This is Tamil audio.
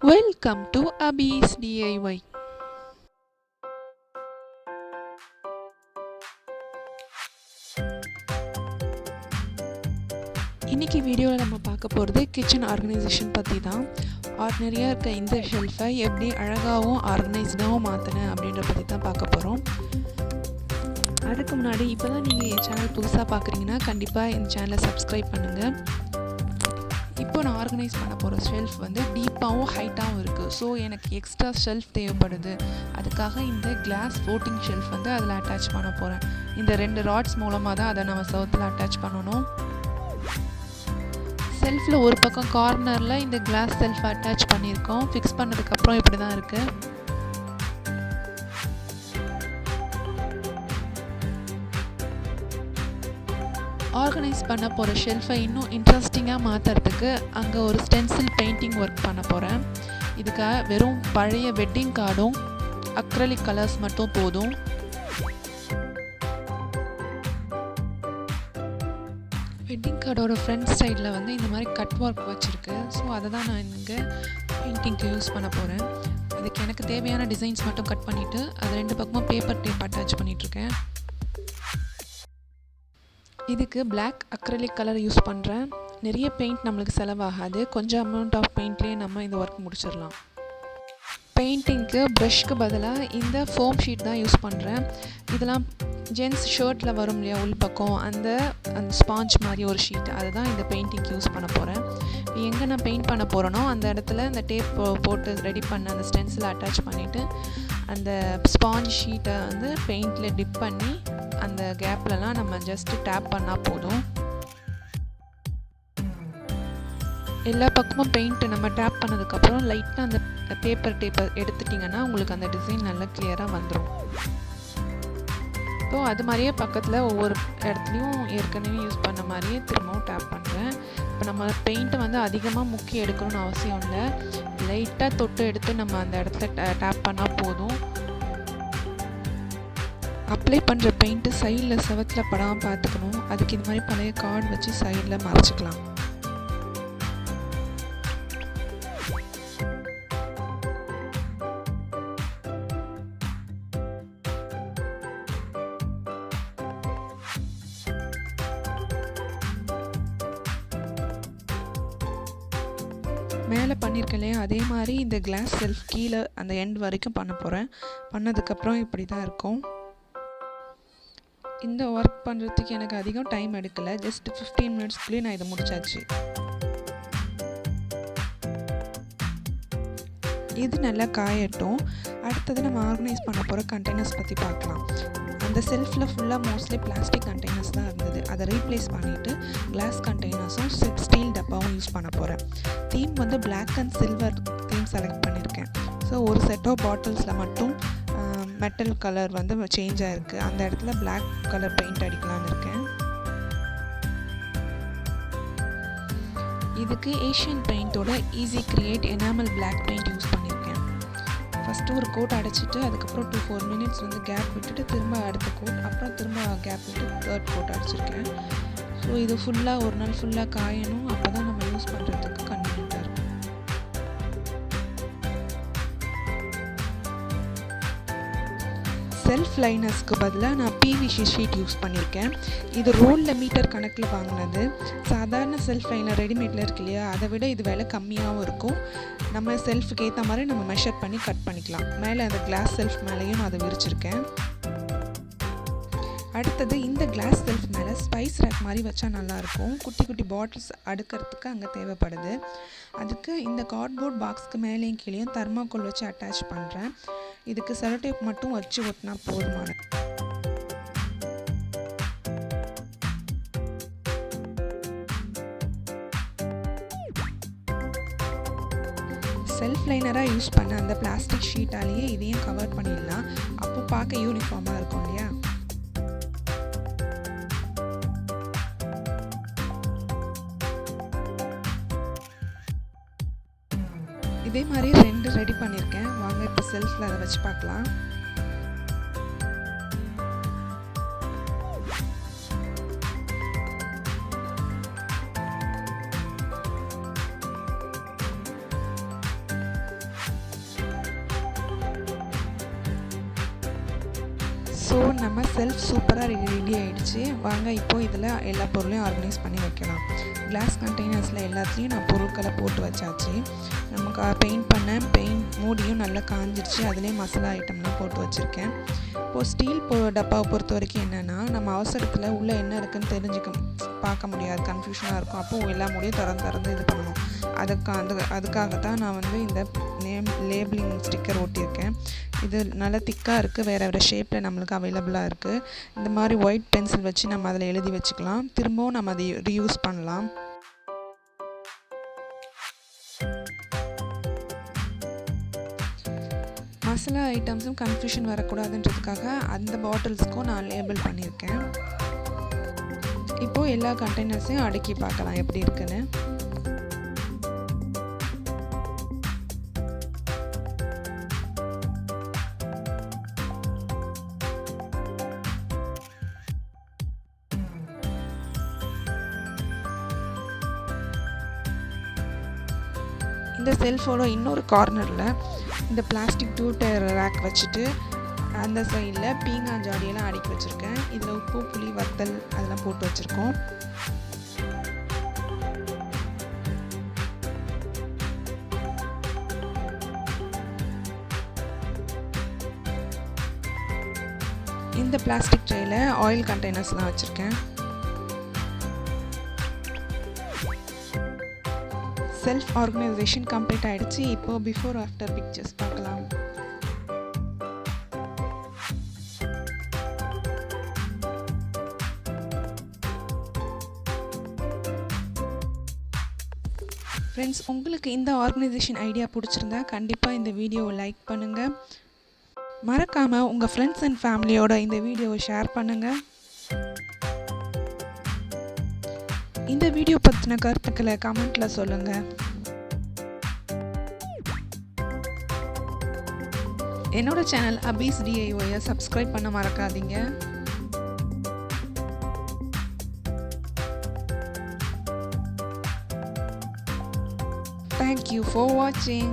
Welcome to Habi's DIY. இன்னைக்கு வீடியோவில் நம்ம பார்க்க போகிறது கிச்சன் ஆர்கனைசேஷன் பற்றி தான். ஆர்டினரியாக இருக்க இந்த ஷெல்ஃபை எப்படி அழகாகவும் ஆர்கனைஸ்டாகவும் மாற்றினேன் அப்படின்ற பற்றி தான் பார்க்க போகிறோம். அதுக்கு முன்னாடி இப்போ தான் நீங்கள் என் சேனல் புதுசாக பார்க்குறீங்கன்னா கண்டிப்பாக இந்த சேனலை சப்ஸ்கிரைப் பண்ணுங்கள். இப்போ நான் ஆர்கனைஸ் பண்ண போகிற ஷெல்ஃப் வந்து டீப்பாகவும் ஹைட்டாகவும் இருக்குது. ஸோ எனக்கு எக்ஸ்ட்ரா ஷெல்ஃப் தேவைப்படுது. அதுக்காக இந்த கிளாஸ் ஃப்ளோட்டிங் ஷெல்ஃப் வந்து அதில் அட்டாச் பண்ண போகிறேன். இந்த 2 ராட்ஸ் மூலமாக தான் அதை நம்ம செவுத்தில் அட்டாச் பண்ணணும். செல்ஃபில் ஒரு பக்கம் கார்னரில் இந்த கிளாஸ் செல்ஃப் அட்டாச் பண்ணியிருக்கோம். ஃபிக்ஸ் பண்ணதுக்கப்புறம் இப்படி தான் இருக்குது. ஆர்கனைஸ் பண்ண போகிற ஷெல்ஃபை இன்னும் இன்ட்ரெஸ்டிங்காக மாற்றுறதுக்கு அங்கே ஒரு ஸ்டென்சில் பெயிண்டிங் ஒர்க் பண்ண போகிறேன். இதுக்காக வெறும் பழைய வெட்டிங் கார்டும் அக்ரலிக் கலர்ஸ் மட்டும் போதும். வெட்டிங் கார்டோட ஃப்ரண்ட் சைடில் வந்து இந்த மாதிரி கட் ஒர்க் வச்சுருக்கு. ஸோ அதை தான் நான் இங்கே பெயிண்டிங்க்கு யூஸ் பண்ண போகிறேன். அதுக்கு எனக்கு தேவையான டிசைன்ஸ் மட்டும் கட் பண்ணிவிட்டு அது 2 பக்கமும் பேப்பர் டேப் அட்டாச் பண்ணிகிட்ருக்கேன். இதுக்கு பிளாக் அக்ரலிக் கலர் யூஸ் பண்ணுறேன். நிறைய பெயிண்ட் நம்மளுக்கு செலவாகாது. கொஞ்சம் அமௌண்ட் ஆஃப் பெயிண்ட்லேயே நம்ம இந்த ஒர்க் முடிச்சிடலாம். பெயிண்டிங்க்கு ப்ரஷ்க்கு பதிலாக இந்த ஃபோம் ஷீட் தான் யூஸ் பண்ணுறேன். இதெல்லாம் ஜென்ஸ் ஷர்ட்டில் வரும் இல்லையா உள்பக்கம், அந்த ஸ்பாஞ்ச் மாதிரி ஒரு ஷீட், அதை தான் இந்த பெயிண்டிங்க்கு யூஸ் பண்ண போகிறேன். எங்கே நான் பெயிண்ட் பண்ண போகிறேனோ அந்த இடத்துல இந்த டேப் போட்டு ரெடி பண்ண அந்த ஸ்டென்சில் அட்டாச் பண்ணிவிட்டு அந்த ஸ்பாஞ்ச் ஷீட்டை வந்து பெயிண்டில் டிப் பண்ணி அந்த கேப்லலாம் நம்ம ஜஸ்ட்டு டேப் பண்ணால் போதும். எல்லா பக்கமும் பெயிண்ட்டு நம்ம டேப் பண்ணதுக்கப்புறம் லைட்டாக அந்த பேப்பர் டேப்பை எடுத்துட்டிங்கன்னா உங்களுக்கு அந்த டிசைன் நல்லா கிளியராக வந்துடும். ஸோ அது மாதிரியே பக்கத்தில் ஒவ்வொரு இடத்துலையும் ஏற்கனவே யூஸ் பண்ண மாதிரியே திரும்பவும் டேப் பண்ணுறேன். இப்போ நம்ம பெயிண்ட்டை வந்து அதிகமாக முக்கி எடுக்கணும்னு அவசியம் இல்லை. லைட்டாக தொட்டு எடுத்து நம்ம அந்த இடத்துல டேப் பண்ணால் போதும். அப்ளை பண்ணுற பெயிண்ட்டு சைடில் செவத்தில் படாமல் பார்த்துக்கணும். அதுக்கு இந்த மாதிரி பழைய கார்டு வச்சு சைடில் மறைச்சிக்கலாம். மேலே பண்ணியிருக்கேன் இல்லையா, அதே மாதிரி இந்த கிளாஸ் செல்ஃப் கீழே அந்த எண்ட் வரைக்கும் பண்ண போகிறேன். பண்ணதுக்கப்புறம் இப்படி தான் இருக்கும். இந்த ஒர்க் பண்ணுறதுக்கு எனக்கு அதிகம் டைம் எடுக்கலை. ஜஸ்ட் 15 மினிட்ஸ்க்குள்ளேயே நான் இதை முடிச்சாச்சு. இது நல்லா காயட்டும். அடுத்தது நம்ம ஆர்கனைஸ் பண்ண போகிற கண்டெய்னர்ஸ் பற்றி பார்க்கலாம். அந்த செல்ஃபில் ஃபுல்லாக மோஸ்ட்லி பிளாஸ்டிக் கண்டெய்னர்ஸ் தான் இருந்தது. அதை ரீப்ளேஸ் பண்ணிவிட்டு கிளாஸ் கண்டெய்னர்ஸும் ஸ்டீல் டப்பாவும் யூஸ் பண்ண போகிறேன். தீம் வந்து black and silver theme select பண்ணியிருக்கேன். ஸோ ஒரு செட் ஆஃப் பாட்டில்ஸில் மட்டும் மெட்டல் கலர் வந்து சேஞ்ச் ஆகிருக்கு. அந்த இடத்துல பிளாக் கலர் பெயிண்ட் அடிக்கலான்னு இருக்கேன். இதுக்கு ஏஷியன் பெயிண்டோட easy create enamel black paint use பண்ணியிருக்கேன். ஃபஸ்ட்டு ஒரு கோட் அடைச்சிட்டு அதுக்கப்புறம் 2-4 மினிட்ஸ் வந்து கேப் விட்டுட்டு திரும்ப அடுத்த கோட், அப்புறம் திரும்ப கேப் விட்டு 3rd கோட் அடிச்சிருக்கேன். ஸோ இது ஃபுல்லாக ஒரு நாள் ஃபுல்லாக காயணும். அப்போ தான் நம்ம யூஸ் பண்ணுறதுக்கு கன்வீனியண்ட்டாக இருக்கும். செல்ஃப் லைனர்ஸ்க்கு பதிலாக நான் பிவிசி ஷீட் யூஸ் பண்ணியிருக்கேன். இது ரோலில் மீட்டர் கணக்கில் வாங்கினது. சாதாரண செல்ஃப் லைனர் ரெடிமேடில் இருக்கு இல்லையா, அதை விட இது விலை கம்மியாகவும் இருக்கும். நம்ம செல்ஃபுக்கு ஏற்ற மாதிரி நம்ம மெஷர் பண்ணி கட் பண்ணிக்கலாம். மேலே அந்த கிளாஸ் செல்ஃப் மேலேயும் நான் அதை விரிச்சிருக்கேன். அடுத்தது இந்த கிளாஸ் செல்ஃப் மேலே ஸ்பைஸ் ரேக் மாதிரி வச்சா நல்லாயிருக்கும். குட்டி குட்டி பாட்டில்ஸ் அடுக்கிறதுக்கு அங்கே தேவைப்படுது. அதுக்கு இந்த கார்ட்போர்ட் பாக்ஸ்க்கு மேலேயும் கீழேயும் தர்மாக்கோல் வச்சு அட்டாச் பண்ணுறேன். இதுக்கு செலோடேப் மட்டும் வச்சு ஒட்டினா போதுமானது. செல்ஃப் லைனராக யூஸ் பண்ண அந்த பிளாஸ்டிக் ஷீட்டாலேயே இதையும் கவர் பண்ணிடலாம். அப்போ பார்க்க யூனிஃபார்மாக இருக்கும் இல்லையா. இதே மாதிரி 2 ரெடி பண்ணியிருக்கேன். வாங்க இப்போ செல்ஃபில் அதை வச்சு பார்க்கலாம். ஸோ நம்ம செல்ஃப் சூப்பராக ரெடி ஆகிடுச்சு. வாங்க இப்போது இதில் எல்லா பொருளையும் ஆர்கனைஸ் பண்ணி வைக்கலாம். கிளாஸ் கண்டெய்னர்ஸில் எல்லாத்துலேயும் நான் பொருட்களை போட்டு வச்சாச்சு. நமக்கு பெயிண்ட் மூடியும் நல்லா காஞ்சிடுச்சு. அதிலே மசாலா ஐட்டம்லாம் போட்டு வச்சுருக்கேன். இப்போது ஸ்டீல் டப்பாவை பொறுத்த வரைக்கும் என்னென்னா, நம்ம அவசரத்தில் உள்ளே என்ன இருக்குதுன்னு பார்க்க முடியாது, கன்ஃபியூஷனாக இருக்கும். அப்போது எல்லா மூடியும் திறந்து இது பண்ணணும். அதுக்காக தான் நான் இந்த லேபிளிங் ஸ்டிக்கர் ஒட்டியிருக்கேன். இது நல்லா திக்காக இருக்குது, வேறு ஷேப்பில் நம்மளுக்கு அவைலபிளாக இருக்குது. இந்த மாதிரி ஒயிட் பென்சில் வச்சு நம்ம அதில் எழுதி வச்சுக்கலாம். திரும்பவும் நம்ம அதை ரீயூஸ் பண்ணலாம். மசாலா ஐட்டம்ஸும் கன்ஃபியூஷன் வரக்கூடாதுன்றதுக்காக அந்த பாட்டில்ஸ்க்கும் நான் லேபிள் பண்ணியிருக்கேன். இப்போது எல்லா கண்டெய்னர்ஸையும் அடுக்கி பார்க்கலாம் எப்படி இருக்குன்னு. இந்த செல்ஃபோட இன்னொரு கார்னரில் இந்த பிளாஸ்டிக் 2 டயர் ரேக் வச்சுட்டு அந்த சைடில் பீங்கான் ஜாடியெல்லாம் அடுக்கி வச்சுருக்கேன். இதில் உப்பு, புளி, வத்தல் அதெல்லாம் போட்டு வச்சுருக்கோம். இந்த பிளாஸ்டிக் ட்ரேயில் ஆயில் கண்டெய்னர்ஸ்லாம் வச்சுருக்கேன். செல்ஃப் ஆர்கனைசேஷன் கம்ப்ளீட் ஆகிடுச்சு. இப்போது பிஃபோர் ஆஃப்டர் பிக்சர்ஸ் பார்க்கலாம். ஃப்ரெண்ட்ஸ், உங்களுக்கு இந்த ஆர்கனைசேஷன் ஐடியா பிடிச்சிருந்தா கண்டிப்பாக இந்த வீடியோவை லைக் பண்ணுங்கள். மறக்காமல் உங்கள் ஃப்ரெண்ட்ஸ் அண்ட் ஃபேமிலியோட இந்த வீடியோவை ஷேர் பண்ணுங்கள். இந்த வீடியோ பற்றின கருத்துக்களை கமெண்ட்டில் சொல்லுங்கள். என்னோட சேனல் ஹபீஸ் DIY சப்ஸ்கிரைப் பண்ண மறக்காதீங்க. Thank you for watching.